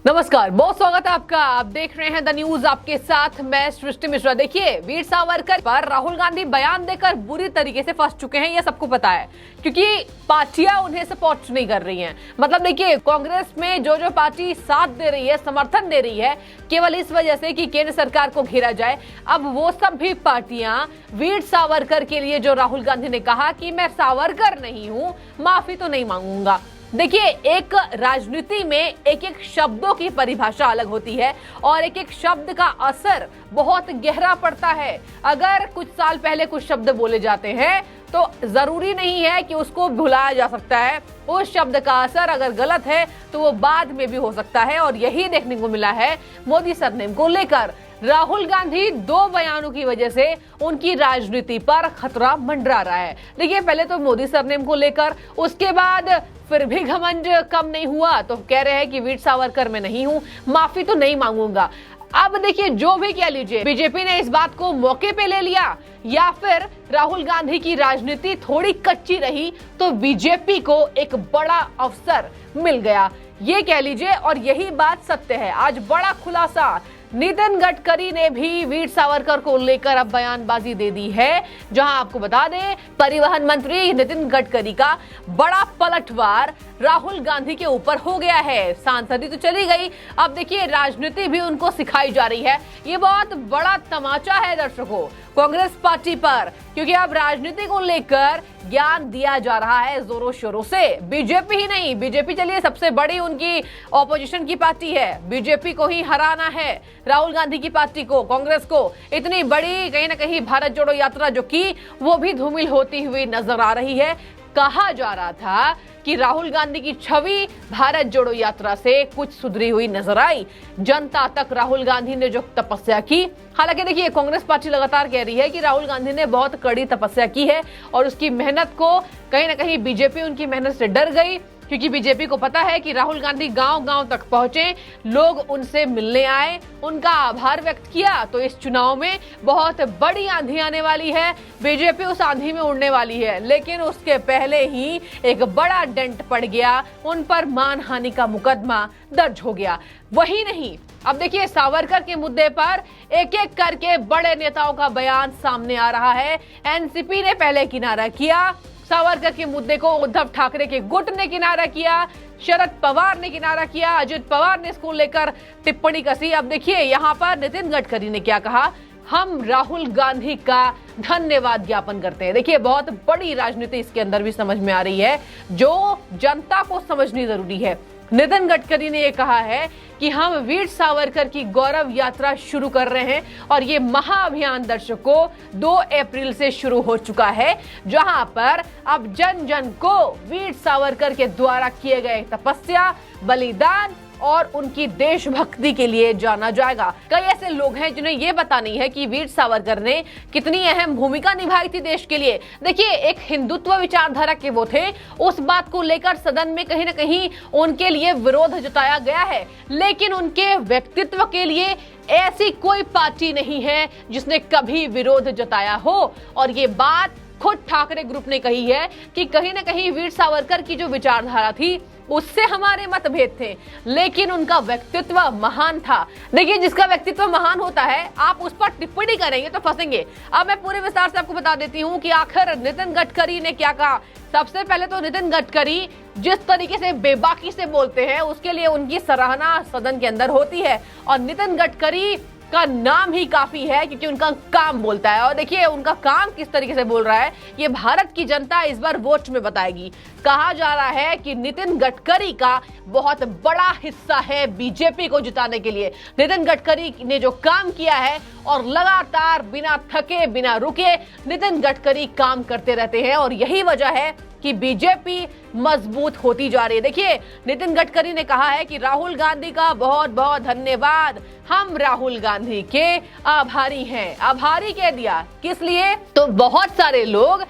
नमस्कार, बहुत स्वागत है आपका। आप देख रहे हैं द न्यूज, आपके साथ मैं सृष्टि मिश्रा। देखिए, वीर सावरकर पर राहुल गांधी बयान देकर बुरी तरीके से फंस चुके हैं, ये सबको पता है, क्योंकि पार्टियां उन्हें सपोर्ट नहीं कर रही हैं। मतलब देखिए, कांग्रेस में जो पार्टी साथ दे रही है, समर्थन दे रही है, केवल इस वजह से कि केंद्र सरकार को घेरा जाए, अब वो सब भी पार्टियां वीर सावरकर के लिए, जो राहुल गांधी ने कहा कि मैं सावरकर नहीं हूं, माफी तो नहीं मांगूंगा। देखिए, एक राजनीति में एक एक शब्दों की परिभाषा अलग होती है और एक एक शब्द का असर बहुत गहरा पड़ता है। अगर कुछ साल पहले कुछ शब्द बोले जाते हैं तो जरूरी नहीं है कि उसको भुलाया जा सकता है। उस शब्द का असर अगर गलत है तो वो बाद में भी हो सकता है, और यही देखने को मिला है मोदी सरनेम को लेकर। राहुल गांधी दो बयानों की वजह से उनकी राजनीति पर खतरा मंडरा रहा है। देखिए, पहले तो मोदी सरनेम को लेकर, उसके बाद फिर भी घमंड कम नहीं हुआ तो कह रहे हैं कि वीर सावरकर मैं नहीं हूं, माफी तो नहीं मांगूंगा। अब देखिए, जो भी कह लीजिए, बीजेपी ने इस बात को मौके पे ले लिया या फिर राहुल गांधी की राजनीति थोड़ी कच्ची रही तो बीजेपी को एक बड़ा अवसर मिल गया, ये कह लीजिए। और यही बात सत्य है। आज बड़ा खुलासा नितिन गडकरी ने भी वीर सावरकर को लेकर अब बयानबाजी दे दी है, जहां आपको बता दें, परिवहन मंत्री नितिन गडकरी का बड़ा पलटवार राहुल गांधी के ऊपर हो गया है। सांसदी तो चली गई, अब देखिए राजनीति भी उनको सिखाई जा रही है। ये बहुत बड़ा तमाचा है दर्शकों कांग्रेस पार्टी पर, क्योंकि अब राजनीति को लेकर ज्ञान दिया जा रहा है जोरों शोरों से। बीजेपी ही नहीं, बीजेपी चलिए सबसे बड़ी उनकी ऑपोजिशन की पार्टी है, बीजेपी को ही हराना है, राहुल गांधी की पार्टी को, कांग्रेस को। इतनी बड़ी कहीं ना कहीं भारत जोड़ो यात्रा जो की, वो भी धूमिल होती हुई नजर आ रही है। कहा जा रहा था कि राहुल गांधी की छवि भारत जोड़ो यात्रा से कुछ सुधरी हुई नजर आई, जनता तक राहुल गांधी ने जो तपस्या की। हालांकि देखिए, कांग्रेस पार्टी लगातार कह रही है कि राहुल गांधी ने बहुत कड़ी तपस्या की है और उसकी मेहनत को कहीं ना कहीं बीजेपी उनकी मेहनत से डर गई, क्योंकि बीजेपी को पता है कि राहुल गांधी गांव-गांव तक पहुंचे, लोग उनसे मिलने आए, उनका आभार व्यक्त किया, तो इस चुनाव में बहुत बड़ी आंधी आने वाली है, बीजेपी उस आंधी में उड़ने वाली है। लेकिन उसके पहले ही एक बड़ा डेंट पड़ गया, उन पर मानहानि का मुकदमा दर्ज हो गया। वही नहीं, अब देखिए, सावरकर के मुद्दे पर एक एक करके बड़े नेताओं का बयान सामने आ रहा है। एनसीपी ने पहले किनारा किया, सावरकर के मुद्दे को उद्धव ठाकरे के गुट ने किनारा किया, शरद पवार ने किनारा किया, अजित पवार ने इसको लेकर टिप्पणी कसी। अब देखिए, यहाँ पर नितिन गडकरी ने क्या कहा, हम राहुल गांधी का धन्यवाद ज्ञापन करते हैं। देखिए, बहुत बड़ी राजनीति इसके अंदर भी समझ में आ रही है, जो जनता को समझनी जरूरी है। नितिन गडकरी ने यह कहा है कि हम वीर सावरकर की गौरव यात्रा शुरू कर रहे हैं और ये महाअभियान दर्शकों 2 अप्रैल से शुरू हो चुका है, जहां पर अब जन जन को वीर सावरकर के द्वारा किए गए तपस्या, बलिदान और उनकी देशभक्ति के लिए जाना जाएगा। कई ऐसे लोग हैं जिन्हें यह पता नहीं है कि वीर सावरकर ने कितनी अहम भूमिका निभाई थी देश के लिए। देखिए, एक हिंदुत्व विचारधारा के वो थे, उस बात को लेकर सदन में कहीं ना कहीं उनके लिए विरोध जताया गया है, लेकिन उनके व्यक्तित्व के लिए ऐसी कोई पार्टी नहीं है जिसने कभी विरोध जताया हो। और ये बात खुद ठाकरे ग्रुप ने कही है कि कहीं ना कहीं वीर सावरकर की जो विचारधारा थी उससे हमारे मतभेद थे, लेकिन उनका व्यक्तित्व महान था। देखिए, जिसका व्यक्तित्व महान होता है, आप उस पर टिप्पणी करेंगे तो फंसेंगे। अब मैं पूरे विस्तार से आपको बता देती हूँ कि आखिर नितिन गडकरी ने क्या कहा। सबसे पहले तो नितिन गडकरी जिस तरीके से बेबाकी से बोलते हैं, उसके लिए उनकी सराहना सदन के अंदर होती है, और नितिन गडकरी का नाम ही काफी है क्योंकि उनका काम बोलता है। और देखिए, उनका काम किस तरीके से बोल रहा है, ये भारत की जनता इस बार वोट में बताएगी। कहा जा रहा है कि नितिन गडकरी का बहुत बड़ा हिस्सा है बीजेपी को जिताने के लिए। नितिन गडकरी ने जो काम किया है, और लगातार बिना थके बिना रुके नितिन गडकरी काम करते रहते हैं, और यही वजह है कि बीजेपी मजबूत होती जा रही है। देखिए, नितिन गडकरी ने कहा है कि राहुल गांधी का बहुत बहुत धन्यवाद, हम राहुल गांधी के आभारी हैं। आभारी कह दिया, किस लिए? तो बहुत सारे लोग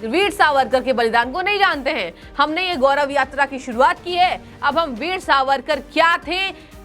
वीर सावरकर के बलिदान को नहीं जानते हैं। हमने ये गौरव यात्रा की शुरुआत की है। अब हम वीर सावरकर क्या थे,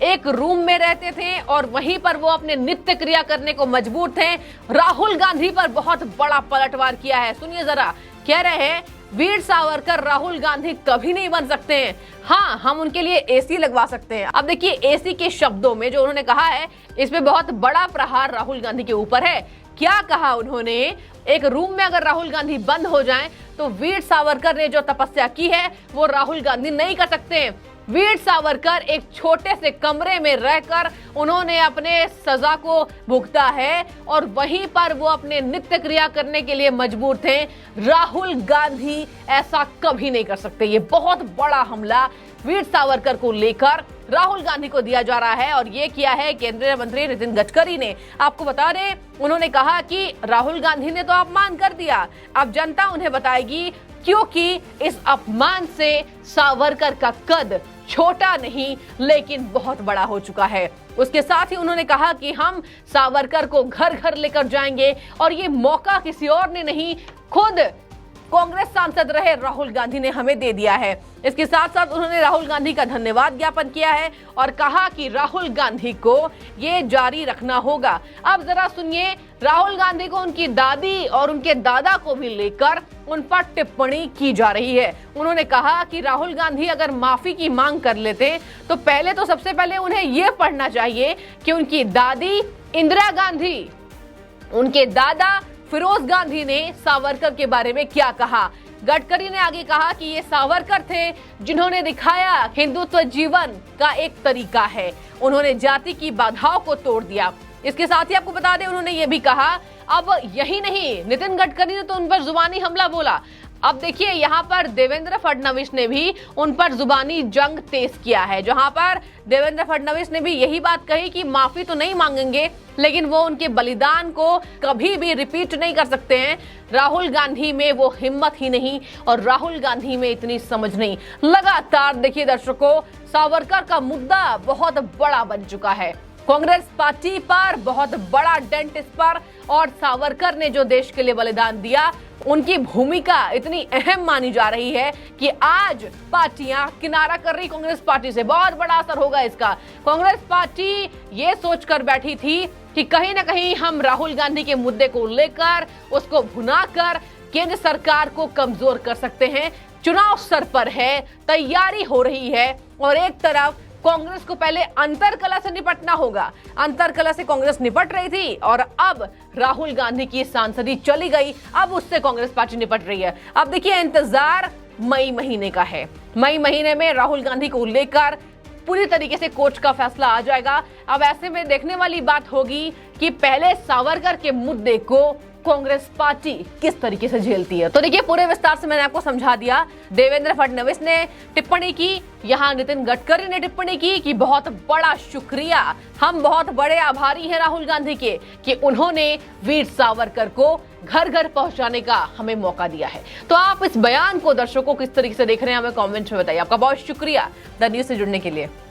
एक रूम में रहते थे और वहीं पर वो अपने नित्य क्रिया करने को मजबूर थे। राहुल गांधी पर बहुत बड़ा पलटवार किया है। सुनिए जरा, कह रहे हैं वीर सावरकर राहुल गांधी कभी नहीं बन सकते हैं। हाँ, हम उनके लिए एसी लगवा सकते हैं। अब देखिए, एसी के शब्दों में जो उन्होंने कहा है, इसमें बहुत बड़ा प्रहार राहुल गांधी के ऊपर है। क्या कहा उन्होंने? एक रूम में अगर राहुल गांधी बंद हो जाएं, तो वीर सावरकर ने जो तपस्या की है वो राहुल गांधी नहीं कर सकते। वीर सावरकर एक छोटे से कमरे में रहकर उन्होंने अपने सजा को भुगता है और वहीं पर वो अपने नित्य क्रिया करने के लिए मजबूर थे। राहुल गांधी ऐसा कभी नहीं कर सकते। ये बहुत बड़ा हमला वीर सावरकर को लेकर राहुल गांधी को दिया जा रहा है और ये किया है केंद्रीय मंत्री नितिन गडकरी ने। आपको बता दें, उन्होंने कहा कि राहुल गांधी ने तो अपमान कर दिया, अब जनता उन्हें बताएगी, क्योंकि इस अपमान से सावरकर का कद छोटा नहीं लेकिन बहुत बड़ा हो चुका है। उसके साथ ही उन्होंने कहा कि हम सावरकर को घर घर लेकर जाएंगे और ये मौका किसी और ने नहीं, खुद कांग्रेस सांसद रहे राहुल गांधी ने हमें दे दिया है। इसके साथ साथ उन्होंने राहुल गांधी का धन्यवाद ज्ञापन किया है और कहा कि राहुल गांधी को ये जारी रखना होगा। अब जरा सुनिए, राहुल गांधी को उनकी दादी और उनके दादा को भी लेकर उन पर टिप्पणी की जा रही है। उन्होंने कहा कि राहुल गांधी अगर माफी की मांग कर लेते तो पहले तो सबसे पहले उन्हें यह पढ़ना चाहिए कि उनकी दादी इंदिरा गांधी, उनके दादा फिरोज गांधी ने सावरकर के बारे में क्या कहा। गडकरी ने आगे कहा कि ये सावरकर थे जिन्होंने दिखाया हिंदुत्व जीवन का एक तरीका है, उन्होंने जाति की बाधाओं को तोड़ दिया। इसके साथ ही आपको बता दें, उन्होंने ये भी कहा, अब यही नहीं, नितिन गडकरी ने तो उन पर जुबानी हमला बोला। अब देखिए, यहाँ पर देवेंद्र फडणवीस ने भी उन पर जुबानी जंग तेज किया है, जहां पर देवेंद्र फडणवीस ने भी यही बात कही कि माफी तो नहीं मांगेंगे लेकिन वो उनके बलिदान को कभी भी रिपीट नहीं कर सकते हैं। राहुल गांधी में वो हिम्मत ही नहीं और राहुल गांधी में इतनी समझ नहीं। लगातार देखिए दर्शकों, सावरकर का मुद्दा बहुत बड़ा बन चुका है, कांग्रेस पार्टी पर बहुत बड़ा डेंट इस पर, और सावरकर ने जो देश के लिए बलिदान दिया उनकी भूमिका इतनी अहम मानी जा रही है कि आज पार्टियां किनारा कर रही कांग्रेस पार्टी से। बहुत बड़ा असर होगा इसका। कांग्रेस पार्टी ये सोचकर बैठी थी कि कहीं ना कहीं हम राहुल गांधी के मुद्दे को लेकर उसको भुनाकर केंद्र सरकार को कमजोर कर सकते हैं। चुनाव सर पर है, तैयारी हो रही है और एक तरफ कांग्रेस को पहले अंतरकलह से निपटना होगा। अंतरकलह से कांग्रेस निपट रही थी और अब राहुल गांधी की सांसदी चली गई, अब उससे कांग्रेस पार्टी निपट रही है। अब देखिए, इंतजार मई महीने का है। मई महीने में राहुल गांधी को लेकर पूरी तरीके से कोच का फैसला आ जाएगा। अब ऐसे में देखने वाली बात होगी कि पहले सावरकर के मुद्दे को कांग्रेस पार्टी किस तरीके से झेलती है। तो देखिए, पूरे विस्तार से मैंने आपको समझा दिया। देवेंद्र फडणवीस ने टिप्पणी की, यहाँ नितिन गडकरी ने टिप्पणी की कि बहुत बड़ा शुक्रिया, हम बहुत बड़े आभारी हैं राहुल गांधी के कि उन्होंने वीर सावरकर को घर घर पहुंचाने का हमें मौका दिया है। तो आप इस बयान को दर्शकों किस तरीके से देख रहे हैं हमें कमेंट में बताइए। आपका बहुत शुक्रिया द न्यूज़ से जुड़ने के लिए।